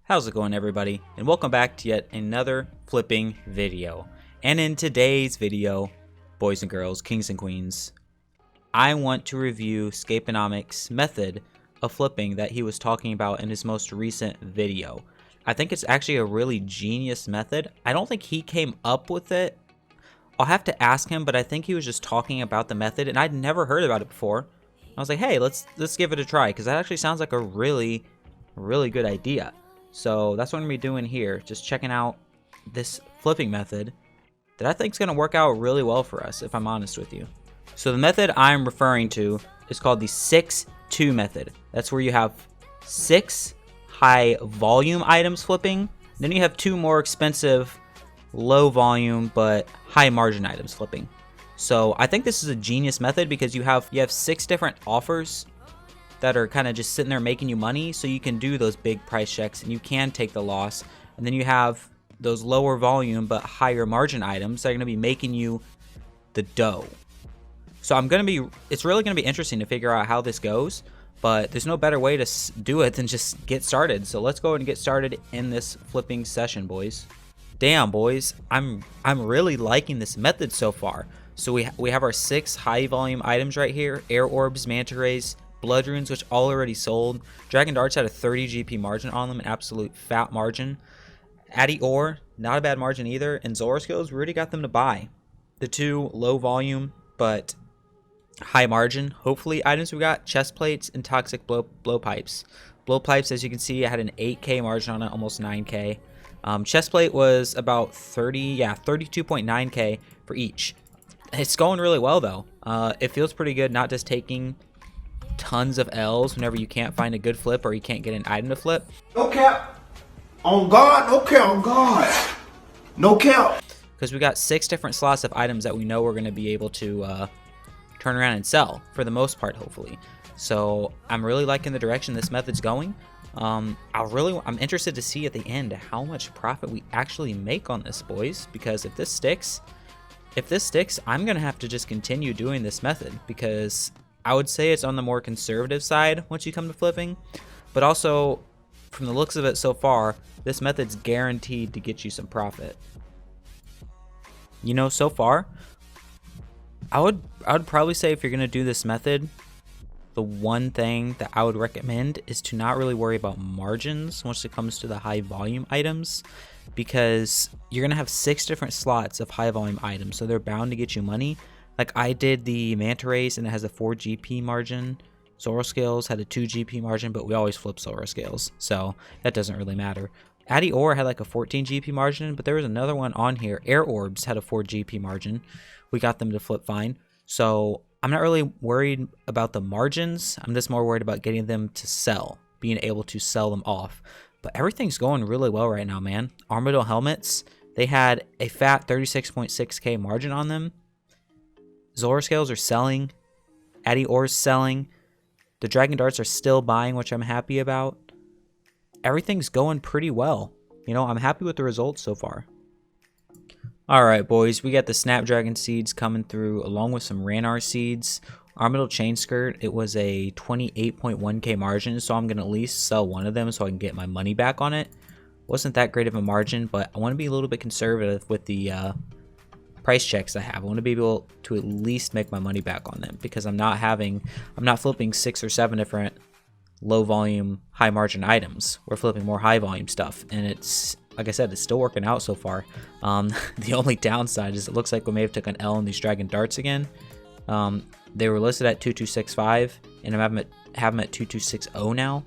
How's it going, everybody? And welcome back to yet another flipping video. And in today's video, boys and girls, kings and queens, I want to review Scapenomics' method of flipping that he was talking about in his most recent video. I think it's actually a really genius method. I don't think he came up with it. I'll have to ask him, but I think he was just talking about the method, and I'd never heard about it before. I was like, hey, let's give it a try, because that actually sounds like a really good idea. So that's what I'm going to be doing here, just checking out this flipping method that I think is going to work out really well for us, if I'm honest with you. So the method I'm referring to is called the 6-2 method. That's where you have 6 high volume items flipping, then you have 2 more expensive low volume but high margin items flipping. So I think this is a genius method because you have 6 different offers that are kind of just sitting there making you money, so you can do those big price checks and you can take the loss. And then you have those lower volume but higher margin items that are going to be making you the dough. So it's really going to be interesting to figure out how this goes, but there's no better way to do it than just get started. So let's go ahead and get started in this flipping session, boys. Damn, boys, I'm really liking this method so far. So we have our 6 high volume items right here: air orbs, manta rays, blood runes, which all already sold. Dragon darts had a 30 GP margin on them, an absolute fat margin. Addy ore, not a bad margin either. And Zora skills, we already got them to buy. The 2 low volume but high margin, hopefully, items we got: chest plates and toxic blowpipes. Blowpipes, as you can see, I had an 8k margin on it, almost 9k. Chest plate was about 32.9k for each. It's going really well though. It feels pretty good, not just taking tons of L's whenever you can't find a good flip or you can't get an item to flip. No cap. On God. No cap. On God. No cap. Because we got 6 different slots of items that we know we're going to be able to turn around and sell for the most part, hopefully. So I'm really liking the direction this method's going. I'm interested to see at the end how much profit we actually make on this, boys, because if this sticks, I'm gonna have to just continue doing this method, because I would say it's on the more conservative side once you come to flipping, but also from the looks of it so far, this method's guaranteed to get you some profit. You know, so far, I would probably say if you're gonna do this method, the one thing that I would recommend is to not really worry about margins once it comes to the high volume items, because you're going to have 6 different slots of high volume items, so they're bound to get you money. Like I did the manta rays and it has a 4 GP margin. Zora scales had a 2 GP margin, but we always flip Zora scales, so that doesn't really matter. Addy ore had like a 14 GP margin, but there was another one on here. Air orbs had a 4 GP margin. We got them to flip fine. So I'm not really worried about the margins. I'm just more worried about getting them to sell, being able to sell them off. But everything's going really well right now, man. Armadillo helmets, they had a fat 36.6k margin on them. Zora scales are selling. Addy ore's selling. The dragon darts are still buying, which I'm happy about. Everything's going pretty well. You know, I'm happy with the results so far. Alright, boys, we got the Snapdragon seeds coming through along with some Ranar seeds. Armadillo chain skirt, it was a 28.1k margin, so I'm going to at least sell one of them so I can get my money back on it. Wasn't that great of a margin, but I want to be a little bit conservative with the price checks I have. I want to be able to at least make my money back on them, because I'm not flipping 6 or 7 different low volume, high margin items. We're flipping more high volume stuff, and it's, like I said, it's still working out so far. The only downside is it looks like we may have took an L in these dragon darts again. They were listed at 2265, and I have them at 2260 now,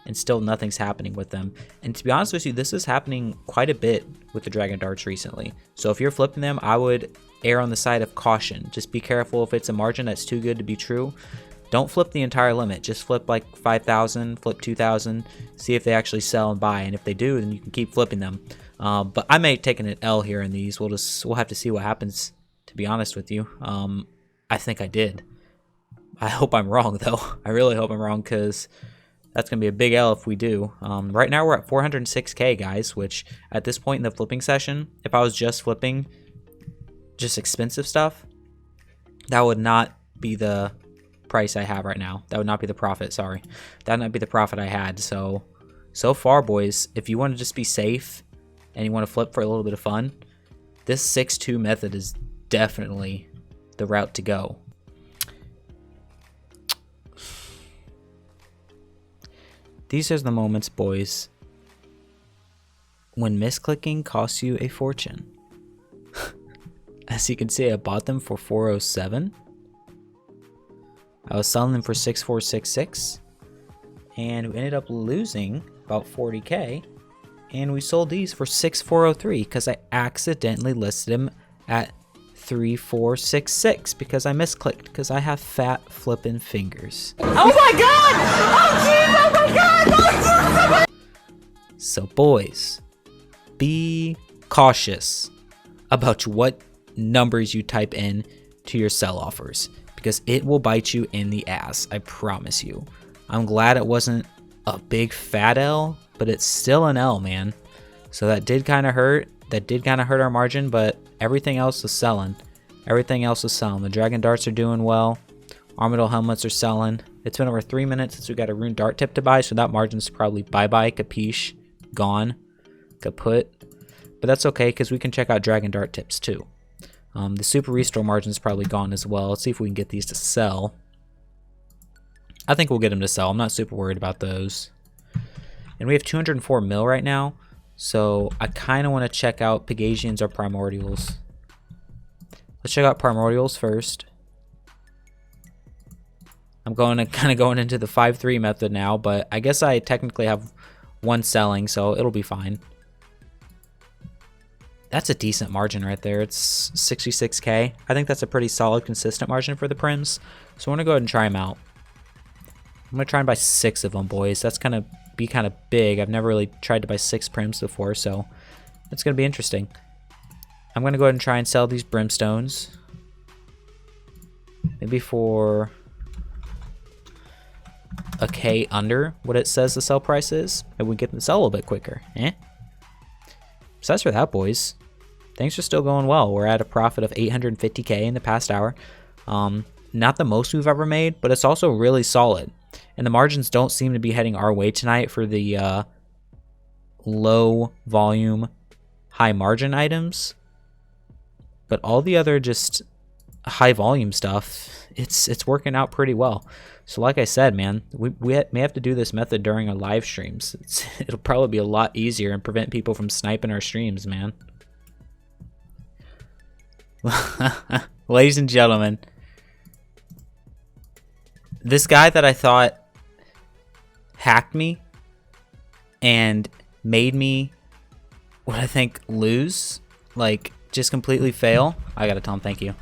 and still nothing's happening with them. And to be honest with you, this is happening quite a bit with the dragon darts recently. So if you're flipping them, I would err on the side of caution. Just be careful if it's a margin that's too good to be true. Don't flip the entire limit. Just flip like 5,000, flip 2,000, see if they actually sell and buy. And if they do, then you can keep flipping them. But I may take an L here in these. We'll have to see what happens, to be honest with you. I think I did. I hope I'm wrong, though. I really hope I'm wrong, because that's going to be a big L if we do. Right now we're at 406k, guys, which at this point in the flipping session, if I was just flipping just expensive stuff, that would not be the price I have right now. That would not be the profit, sorry. That would not be the profit I had, so so far, boys, if you want to just be safe and you want to flip for a little bit of fun, this 6-2 method is definitely the route to go. These are the moments, boys, when misclicking costs you a fortune. As you can see, I bought them for 407. I was selling them for 6466, and we ended up losing about 40k, and we sold these for 6403 because I accidentally listed them at 3466 because I misclicked because I have fat flippin' fingers. Oh my god! Oh jeez! Oh my god! Oh jeez! So boys, be cautious about what numbers you type in to your sell offers because it will bite you in the ass, I promise you. I'm glad it wasn't a big fat L, but it's still an L, man. So that did kind of hurt. That did kind of hurt our margin, but everything else is selling. Everything else is selling. The dragon darts are doing well. Armadillo helmets are selling. It's been over 3 minutes since we got a rune dart tip to buy, so that margin's probably bye-bye, capiche, gone, kaput. But that's okay, because we can check out dragon dart tips too. The super restore margin's probably gone as well. Let's see if we can get these to sell. I think we'll get them to sell. I'm not super worried about those. And we have 204 mil right now, so I kind of want to check out Pegasians or Primordials. Let's check out Primordials first. I'm kind of going into the 5-3 method now, but I guess I technically have one selling, so it'll be fine. That's a decent margin right there. It's 66k. I think that's a pretty solid, consistent margin for the Prims. So I want to go ahead and try them out. I'm going to try and buy 6 of them, boys. That's going to be kind of big. I've never really tried to buy 6 Prims before, so it's going to be interesting. I'm going to go ahead and try and sell these Brimstones. Maybe for a K under what it says the sell price is. Maybe we get them to sell a little bit quicker. So that's for that, boys. Things are still going well. We're at a profit of 850k in the past hour. Not the most we've ever made, but it's also really solid. And the margins don't seem to be heading our way tonight for the low volume, high margin items. But all the other just high volume stuff, it's working out pretty well. So like I said, man, we may have to do this method during our live streams. It'll probably be a lot easier and prevent people from sniping our streams, man. Ladies and gentlemen, this guy that I thought hacked me and made me what I think lose, like just completely fail. I gotta tell him thank you.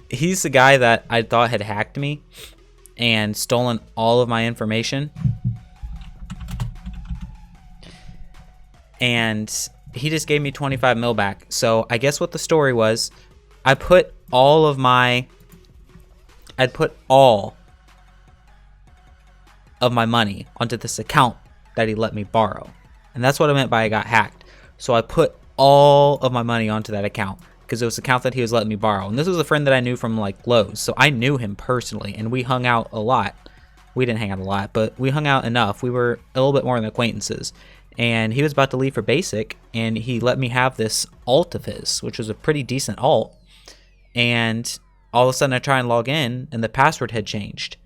He's the guy that I thought had hacked me and stolen all of my information. And he just gave me 25 mil back. So I guess what the story was, I'd put all of my money onto this account that he let me borrow. And that's what I meant by I got hacked. So I put all of my money onto that account because it was the account that he was letting me borrow. And this was a friend that I knew from like Lowe's. So I knew him personally and we hung out a lot. We didn't hang out a lot, but we hung out enough. We were a little bit more than acquaintances. And he was about to leave for basic and he let me have this alt of his, which was a pretty decent alt. And all of a sudden I try and log in and the password had changed.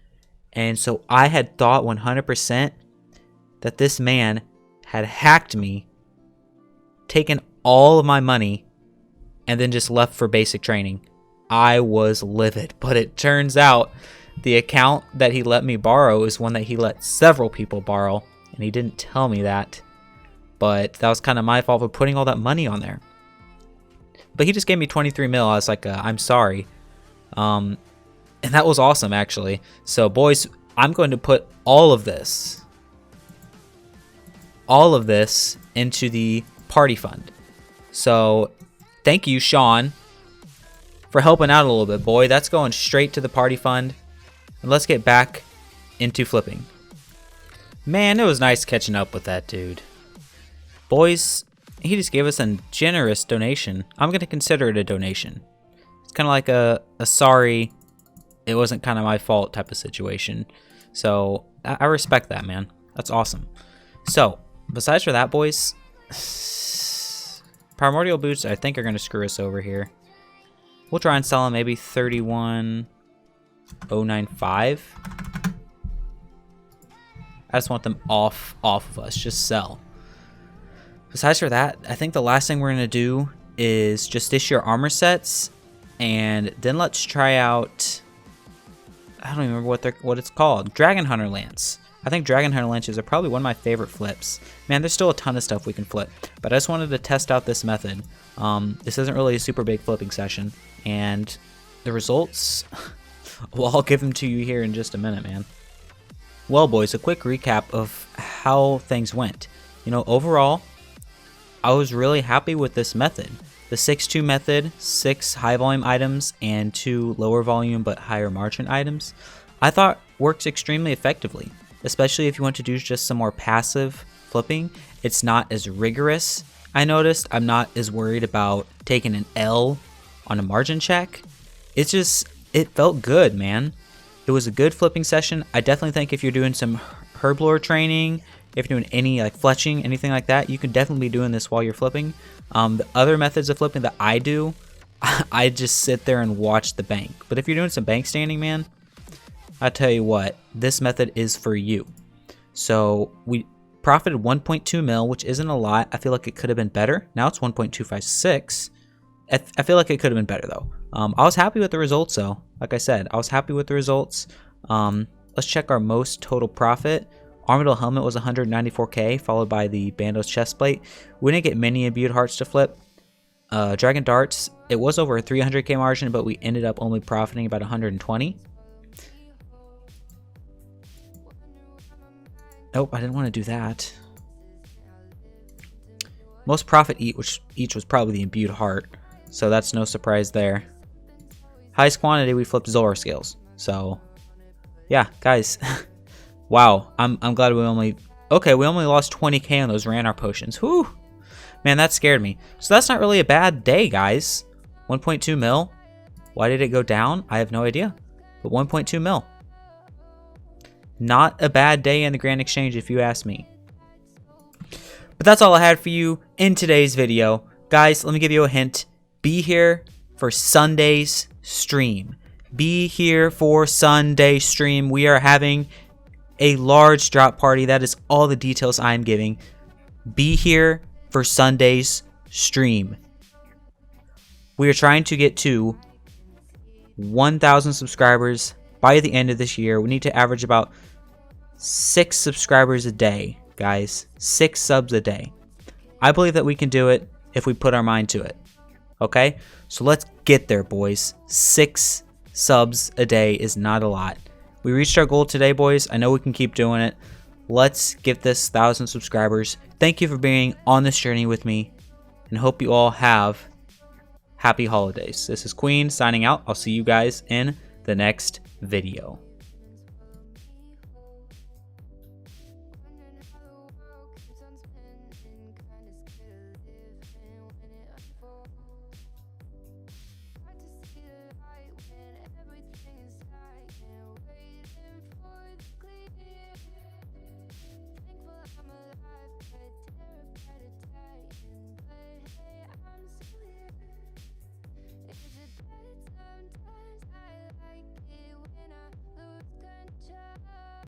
And so I had thought 100% that this man had hacked me, taken all of my money, and then just left for basic training. I was livid, but it turns out the account that he let me borrow is one that he let several people borrow, and he didn't tell me that. But that was kind of my fault for putting all that money on there. But he just gave me 23 mil. I was like, I'm sorry. And that was awesome, actually. So, boys, I'm going to put all of this into the party fund. So, thank you, Sean, for helping out a little bit, boy. That's going straight to the party fund. And let's get back into flipping. Man, it was nice catching up with that dude. Boys, He just gave us a generous donation. I'm going to consider it a donation. It's kind of like a sorry, it wasn't kind of my fault type of situation. So I respect that, man. That's awesome. So besides for that, boys, Primordial boots I think are going to screw us over here. We'll try and sell them maybe 31,095. I just want them off of us. Just sell. Besides for that, I think the last thing we're going to do is just issue our armor sets. And then let's try out... I don't even remember what it's called. Dragon Hunter Lance. I think Dragon Hunter Lances are probably one of my favorite flips. Man, there's still a ton of stuff we can flip. But I just wanted to test out this method. This isn't really a super big flipping session. And the results... well, I'll give them to you here in just a minute, man. Well, boys, a quick recap of how things went. You know, overall, I was really happy with this method. The 6-2 method, 6 high volume items and 2 lower volume but higher margin items, I thought works extremely effectively, especially if you want to do just some more passive flipping. It's not as rigorous. I noticed I'm not as worried about taking an L on a margin check. It felt good, man. It was a good flipping session. I definitely think if you're doing some herblore training, if you're doing any like fletching, anything like that, you could definitely be doing this while you're flipping. The other methods of flipping that I do, I just sit there and watch the bank. But if you're doing some bank standing, man, I tell you what, this method is for you. So we profited 1.2 mil, which isn't a lot. I feel like it could have been better. Now it's 1.256. I feel like it could have been better though. I was happy with the results though. Like I said, I was happy with the results. Let's check our most total profit. Armadillo helmet was 194k, followed by the Bandos chestplate. We didn't get many imbued hearts to flip. Dragon darts, it was over a 300k margin, but we ended up only profiting about 120. Nope, I didn't want to do that. Most profit each was probably the imbued heart, so that's no surprise there. Highest quantity, we flipped Zora scales. So, yeah, guys. Wow, I'm glad we only lost 20k on those Ranar potions. Whew. Man, that scared me. So that's not really a bad day, guys. 1.2 mil. Why did it go down? I have no idea. But 1.2 mil. Not a bad day in the Grand Exchange if you ask me. But that's all I had for you in today's video. Guys, let me give you a hint. Be here for Sunday's stream. Be here for Sunday stream. We are having a large drop party. That is all the details I am giving. Be here for Sunday's stream. We are trying to get to 1,000 subscribers by the end of this year. We need to average about 6 subscribers a day, guys. 6 subs a day. I believe that we can do it if we put our mind to it. Okay? So let's get there, boys. 6 subs a day is not a lot. We reached our goal today, boys. I know we can keep doing it. Let's get this 1,000 subscribers. Thank you for being on this journey with me, and hope you all have happy holidays. This is Queen signing out. I'll see you guys in the next video.